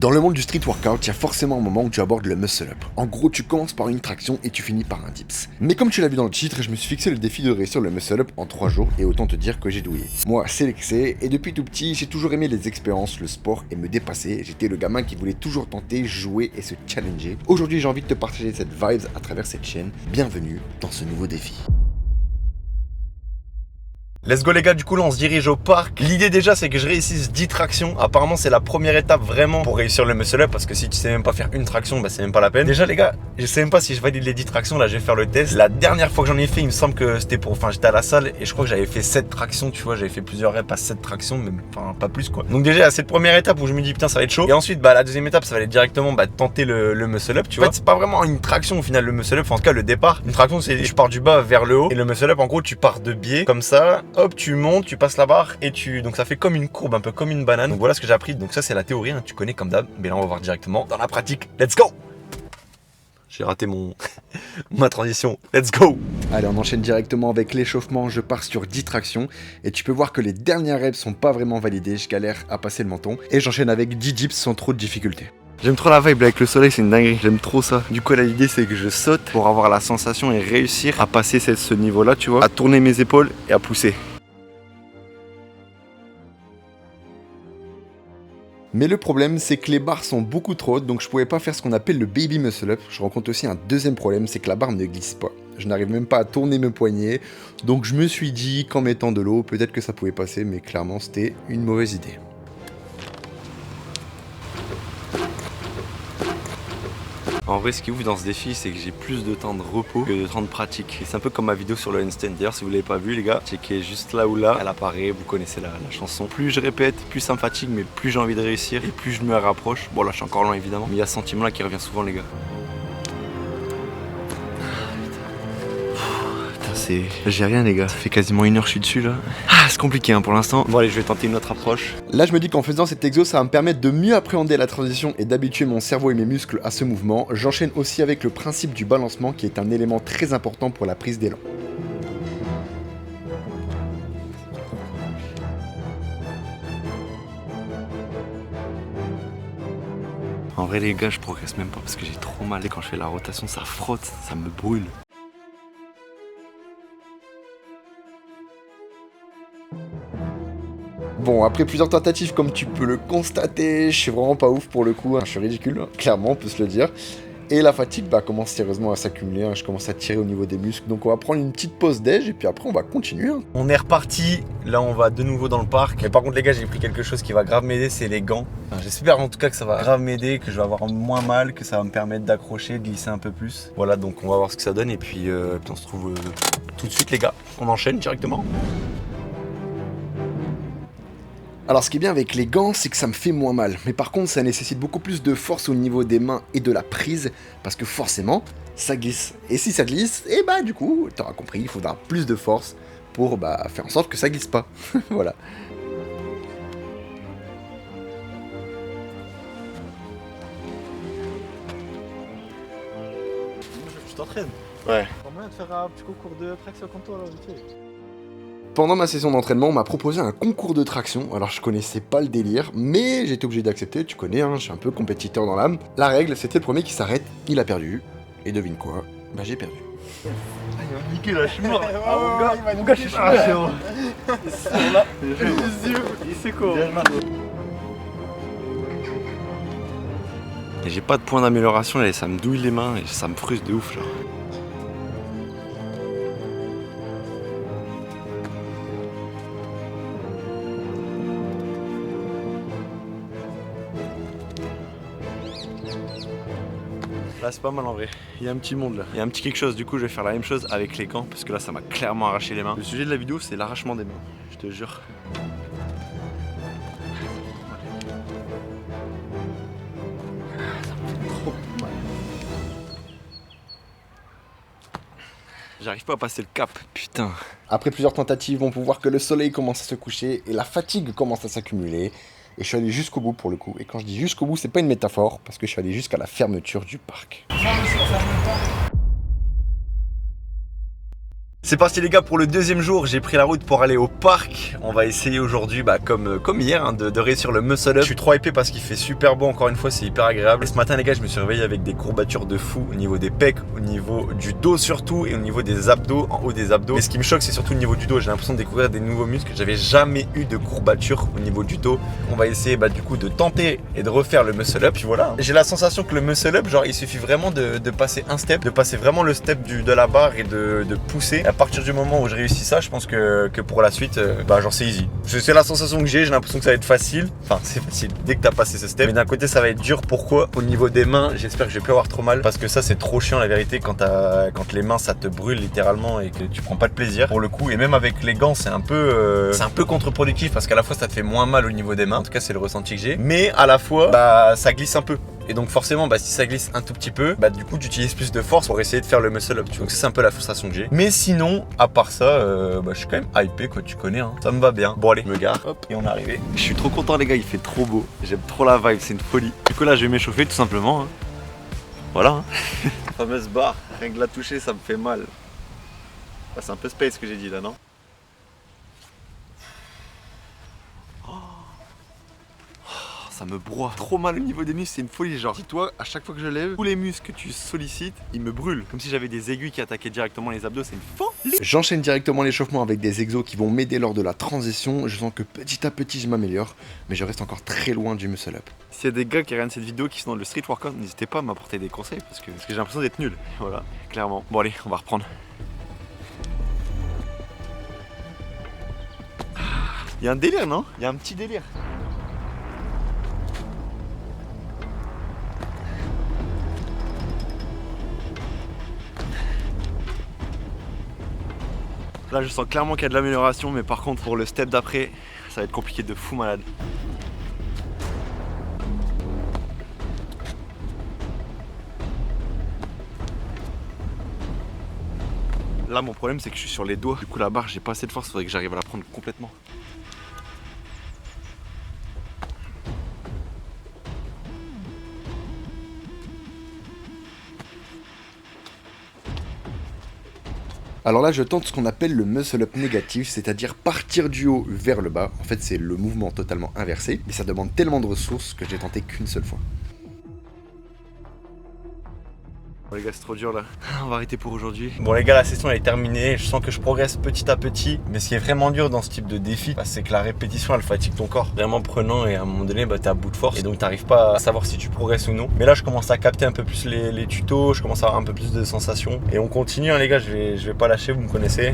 Dans le monde du street workout, il y a forcément un moment où tu abordes le muscle up. En gros, tu commences par une traction et tu finis par un dips. Mais comme tu l'as vu dans le titre, je me suis fixé le défi de réussir le muscle up en 3 jours et autant te dire que j'ai douillé. Moi, c'est l'excès et depuis tout petit, j'ai toujours aimé les expériences, le sport et me dépasser. J'étais le gamin qui voulait toujours tenter, jouer et se challenger. Aujourd'hui, j'ai envie de te partager cette vibe à travers cette chaîne. Bienvenue dans ce nouveau défi. Let's go les gars, du coup là on se dirige au parc. L'idée déjà c'est que je réussisse 10 tractions. Apparemment c'est la première étape vraiment pour réussir le muscle up. Parce que si tu sais même pas faire une traction, bah c'est même pas la peine. Déjà les gars, je sais même pas si je valide les 10 tractions. Là je vais faire le test. La dernière fois que j'en ai fait, il me semble que c'était pour... Enfin j'étais à la salle et je crois que j'avais fait 7 tractions. Tu vois, j'avais fait plusieurs reps à 7 tractions. Mais enfin pas plus quoi. Donc déjà à cette première étape où je me dis putain ça va être chaud. Et ensuite bah la deuxième étape ça va aller directement tenter le muscle up. Tu vois, c'est pas vraiment une traction au final le muscle up. Enfin, en tout cas le départ. Une traction c'est je pars du bas vers le haut. Et le muscle up en gros tu pars de biais comme ça. Hop tu montes. Tu passes la barre et donc ça fait comme une courbe, un peu comme une banane. Donc voilà ce que j'ai appris. Donc ça c'est la théorie, hein, tu connais comme d'hab. Mais là on va voir directement dans la pratique. Let's go. J'ai raté ma transition. Let's go. Allez, on enchaîne directement avec l'échauffement. Je pars sur 10 tractions et tu peux voir que les dernières reps sont pas vraiment validées. Je galère à passer le menton et j'enchaîne avec 10 dips sans trop de difficultés. J'aime trop la vibe avec le soleil, c'est une dinguerie, j'aime trop ça. Du coup là l'idée c'est que je saute pour avoir la sensation et réussir à passer ce niveau là, tu vois, à tourner mes épaules et à pousser. Mais le problème, c'est que les barres sont beaucoup trop hautes, donc je pouvais pas faire ce qu'on appelle le baby muscle up. Je rencontre aussi un deuxième problème, c'est que la barre ne glisse pas. Je n'arrive même pas à tourner mes poignets, donc je me suis dit qu'en mettant de l'eau, peut-être que ça pouvait passer, mais clairement c'était une mauvaise idée. En vrai, ce qui est ouf dans ce défi, c'est que j'ai plus de temps de repos que de temps de pratique. Et c'est un peu comme ma vidéo sur le handstand. D'ailleurs, si vous l'avez pas vu, les gars, checkez juste là ou là. Elle apparaît, vous connaissez la chanson. Plus je répète, plus ça me fatigue, mais plus j'ai envie de réussir et plus je me rapproche. Bon, là, je suis encore loin, évidemment. Mais il y a ce sentiment-là qui revient souvent, les gars. J'ai rien les gars, ça fait quasiment 1 heure que je suis dessus là. Ah c'est compliqué hein, pour l'instant. Bon allez je vais tenter une autre approche. Là je me dis qu'en faisant cet exo ça va me permettre de mieux appréhender la transition et d'habituer mon cerveau et mes muscles à ce mouvement. J'enchaîne aussi avec le principe du balancement qui est un élément très important pour la prise d'élan. En vrai les gars je progresse même pas parce que j'ai trop mal et quand je fais la rotation ça frotte, ça me brûle. Bon, après plusieurs tentatives, comme tu peux le constater, je suis vraiment pas ouf pour le coup, hein. Je suis ridicule, clairement, on peut se le dire. Et la fatigue commence sérieusement à s'accumuler, hein. Je commence à tirer au niveau des muscles, donc on va prendre une petite pause déj et puis après on va continuer. Hein. On est reparti, là on va de nouveau dans le parc. Mais par contre les gars j'ai pris quelque chose qui va grave m'aider, c'est les gants. Enfin, j'espère en tout cas que ça va grave m'aider, que je vais avoir moins mal, que ça va me permettre d'accrocher, de glisser un peu plus. Voilà donc on va voir ce que ça donne et puis on se retrouve tout de suite les gars. On enchaîne directement. Alors ce qui est bien avec les gants, c'est que ça me fait moins mal. Mais par contre, ça nécessite beaucoup plus de force au niveau des mains et de la prise, parce que forcément, ça glisse. Et si ça glisse, et du coup, t'auras compris, il faudra plus de force pour faire en sorte que ça glisse pas. Voilà. Je t'entraîne. Ouais. Pas moyen de faire un petit concours de traction comme toi là, vite fait. Pendant ma session d'entraînement, on m'a proposé un concours de traction. Alors je connaissais pas le délire, mais j'étais obligé d'accepter, tu connais, hein, je suis un peu compétiteur dans l'âme. La règle, c'était le premier qui s'arrête, il a perdu. Et devine quoi, j'ai perdu. Ah, il va me niquer là, je suis mort. Mon gars, je suis mort. C'est là. Il sait quoi. Et j'ai pas de point d'amélioration et ça me douille les mains et ça me frustre de ouf genre. Là c'est pas mal en vrai, il y a un petit monde là, il y a un petit quelque chose, du coup je vais faire la même chose avec les gants parce que là ça m'a clairement arraché les mains. Le sujet de la vidéo c'est l'arrachement des mains, je te jure. J'arrive pas à passer le cap, putain. Après plusieurs tentatives, on peut voir que le soleil commence à se coucher et la fatigue commence à s'accumuler. Et je suis allé jusqu'au bout pour le coup. Et quand je dis jusqu'au bout, c'est pas une métaphore, parce que je suis allé jusqu'à la fermeture du parc. C'est parti les gars pour le deuxième jour, j'ai pris la route pour aller au parc. On va essayer aujourd'hui comme hier hein, de réussir le muscle up. Je suis trop hypé parce qu'il fait super beau, encore une fois c'est hyper agréable. Et ce matin les gars je me suis réveillé avec des courbatures de fou au niveau des pecs, au niveau du dos surtout et au niveau des abdos, en haut des abdos. Et ce qui me choque c'est surtout au niveau du dos, j'ai l'impression de découvrir des nouveaux muscles. J'avais jamais eu de courbature au niveau du dos. On va essayer du coup de tenter et de refaire le muscle up. Puis voilà, j'ai la sensation que le muscle up, genre il suffit vraiment de passer un step, de passer vraiment le step de la barre et de pousser. À partir du moment où je réussis ça, je pense que pour la suite, genre c'est easy. C'est la sensation que j'ai l'impression que ça va être facile. Enfin, c'est facile dès que t'as passé ce step. Mais d'un côté, ça va être dur. Pourquoi? Au niveau des mains, j'espère que je vais plus avoir trop mal. Parce que ça, c'est trop chiant la vérité quand les mains, ça te brûle littéralement et que tu prends pas de plaisir pour le coup. Et même avec les gants, c'est un peu contre-productif parce qu'à la fois, ça te fait moins mal au niveau des mains. En tout cas, c'est le ressenti que j'ai. Mais à la fois, ça glisse un peu. Et donc forcément si ça glisse un tout petit peu, du coup tu utilises plus de force pour essayer de faire le muscle up. Donc c'est un peu la frustration que j'ai. Mais sinon, à part ça, je suis quand même hypé quoi, tu connais hein. Ça me va bien. Bon allez, je me gare, hop, et on est arrivé. Je suis trop content les gars, il fait trop beau. J'aime trop la vibe, c'est une folie. Du coup là je vais m'échauffer tout simplement. Hein. Voilà. Hein. La fameuse barre, rien que la toucher ça me fait mal. C'est un peu space ce que j'ai dit là, non? Ça me broie trop mal au niveau des muscles, c'est une folie. Genre, dis-toi, à chaque fois que je lève, tous les muscles que tu sollicites, ils me brûlent. Comme si j'avais des aiguilles qui attaquaient directement les abdos, c'est une folie. J'enchaîne directement l'échauffement avec des exos qui vont m'aider lors de la transition. Je sens que petit à petit je m'améliore, mais je reste encore très loin du muscle up. S'il y a des gars qui regardent cette vidéo qui sont dans le street workout, n'hésitez pas à m'apporter des conseils parce que j'ai l'impression d'être nul. Voilà, clairement. Bon allez, on va reprendre. Il y a un délire, non? Il y a un petit délire. Là je sens clairement qu'il y a de l'amélioration, mais par contre pour le step d'après, ça va être compliqué de fou malade. Là mon problème c'est que je suis sur les doigts, du coup la barre j'ai pas assez de force, il faudrait que j'arrive à la prendre complètement. Alors là je tente ce qu'on appelle le muscle up négatif, c'est-à-dire partir du haut vers le bas. En fait c'est le mouvement totalement inversé, mais ça demande tellement de ressources que j'ai tenté qu'une seule fois. Bon les gars c'est trop dur là, on va arrêter pour aujourd'hui. Bon les gars, la session elle est terminée, je sens que je progresse petit à petit. Mais ce qui est vraiment dur dans ce type de défi, c'est que la répétition elle fatigue ton corps. Vraiment prenant et à un moment donné t'es à bout de force. Et donc t'arrives pas à savoir si tu progresses ou non. Mais là je commence à capter un peu plus les tutos, je commence à avoir un peu plus de sensations. Et on continue hein, les gars, je vais pas lâcher, vous me connaissez.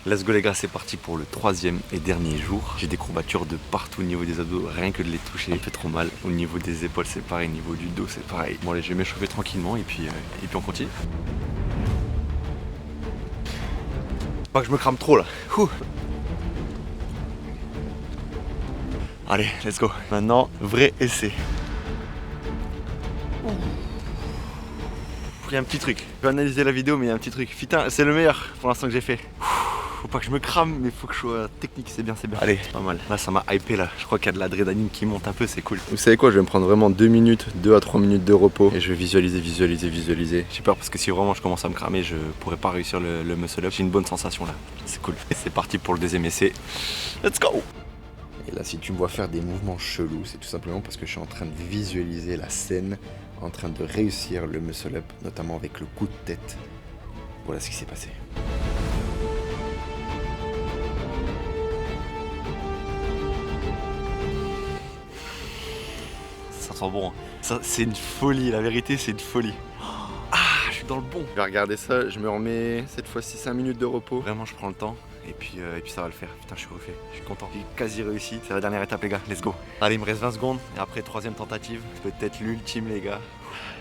Let's go les gars, c'est parti pour le troisième et dernier jour. J'ai des courbatures de partout au niveau des abdos, rien que de les toucher, ça fait trop mal. Au niveau des épaules c'est pareil, au niveau du dos c'est pareil. Bon allez, je vais m'échauffer tranquillement et puis on continue. Pas que je me crame trop là. Ouh. Allez, let's go. Maintenant, vrai essai. Il y a un petit truc. Je vais analyser la vidéo mais il y a un petit truc. Putain, c'est le meilleur pour l'instant que j'ai fait. Faut pas que je me crame, mais faut que je sois technique, c'est bien, c'est bien. Allez, pas mal. Là, ça m'a hypé là. Je crois qu'il y a de l'adrénaline qui monte un peu, c'est cool. Vous savez quoi, je vais me prendre vraiment 2 à 3 minutes de repos et je vais visualiser. J'ai peur parce que si vraiment je commence à me cramer, je pourrais pas réussir le muscle up. J'ai une bonne sensation là, c'est cool. Et c'est parti pour le deuxième essai. Let's go! Et là si tu me vois faire des mouvements chelous, c'est tout simplement parce que je suis en train de visualiser la scène, en train de réussir le muscle up, notamment avec le coup de tête. Voilà ce qui s'est passé. Ça sent bon. Ça, c'est une folie, la vérité, c'est une folie. Ah, je suis dans le bon. Je vais regarder ça, je me remets cette fois-ci 5 minutes de repos. Vraiment, je prends le temps. Et puis ça va le faire. Putain, je suis refait. Je suis content. J'ai quasi réussi. C'est la dernière étape, les gars. Let's go. Allez, il me reste 20 secondes. Et après, troisième tentative. Peut-être l'ultime, les gars.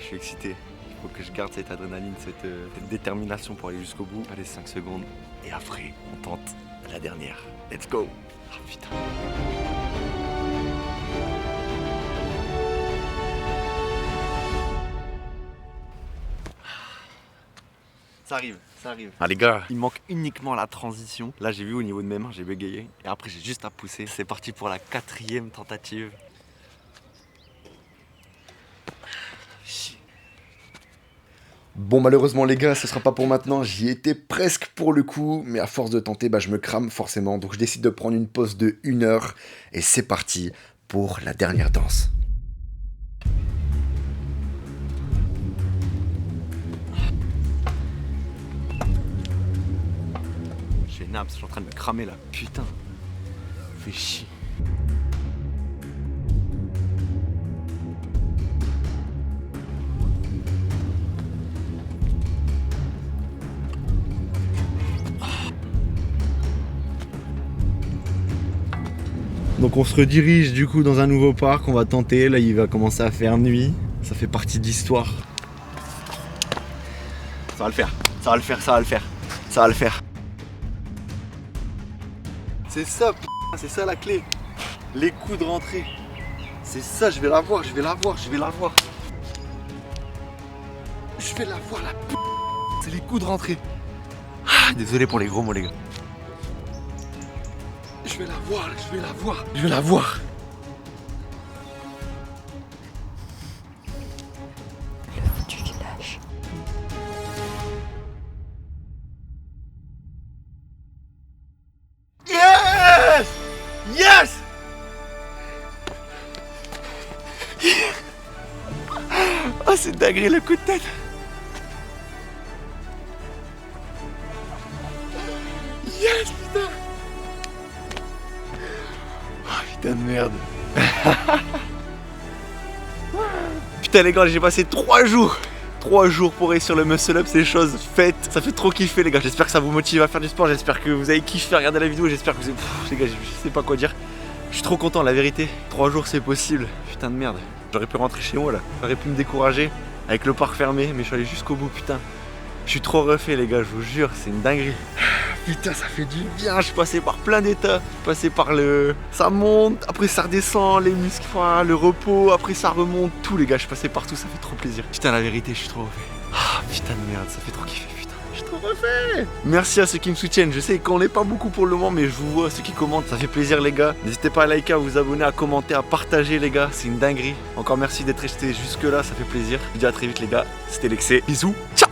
Je suis excité. Il faut que je garde cette adrénaline, cette détermination pour aller jusqu'au bout. Allez, 5 secondes. Et après, on tente la dernière. Let's go. Ah, putain. Ça arrive, ça arrive. Ah les gars, il manque uniquement la transition. Là j'ai vu au niveau de mes mains, j'ai bégayé. Et après j'ai juste à pousser. C'est parti pour la 4e tentative. Bon, malheureusement les gars, ce sera pas pour maintenant, j'y étais presque pour le coup, mais à force de tenter, je me crame forcément, donc je décide de prendre une pause de 1 heure, et c'est parti pour la dernière danse. J'ai Naps, je suis en train de me cramer là, putain, fais chier. Donc on se redirige du coup dans un nouveau parc, on va tenter, là il va commencer à faire nuit, ça fait partie de l'histoire. Ça va le faire, ça va le faire, ça va le faire, ça va le faire. C'est ça, c'est ça la clé. Les coups de rentrée. C'est ça, je vais la voir, je vais la voir, je vais la voir. Je vais la voir la p. C'est les coups de rentrée. Ah, désolé pour les gros mots les gars. Je vais la voir, je vais la voir, je vais la voir. Le foutu village. Yes! Yes! Oh, c'est dingue le coup de tête. Yes, putain. Oh, putain de merde. Putain les gars, j'ai passé 3 jours. 3 jours pour réussir le muscle up, c'est chose faite. Ça fait trop kiffer les gars, j'espère que ça vous motive à faire du sport, j'espère que vous avez kiffé à regarder la vidéo, j'espère que vous avez... les gars, je sais pas quoi dire. Je suis trop content, la vérité. 3 jours c'est possible. Putain de merde. J'aurais pu rentrer chez moi là. J'aurais pu me décourager avec le parc fermé, mais je suis allé jusqu'au bout, putain. Je suis trop refait les gars, je vous jure, c'est une dinguerie. Putain, ça fait du bien, je suis passé par plein d'états. Je suis passé par le... ça monte, après ça redescend, les muscles, le repos, après ça remonte, tout les gars, je suis passé par tout, ça fait trop plaisir. Putain, la vérité, je suis trop refait. Ah, putain de merde, ça fait trop kiffer, putain. Je suis trop refait. Merci à ceux qui me soutiennent, je sais qu'on n'est pas beaucoup pour le moment, mais je vous vois, ceux qui commentent, ça fait plaisir les gars. N'hésitez pas à liker, à vous abonner, à commenter, à partager les gars, c'est une dinguerie. Encore merci d'être resté jusque là, ça fait plaisir. Je vous dis à très vite les gars, c'était Lexé, bisous, ciao.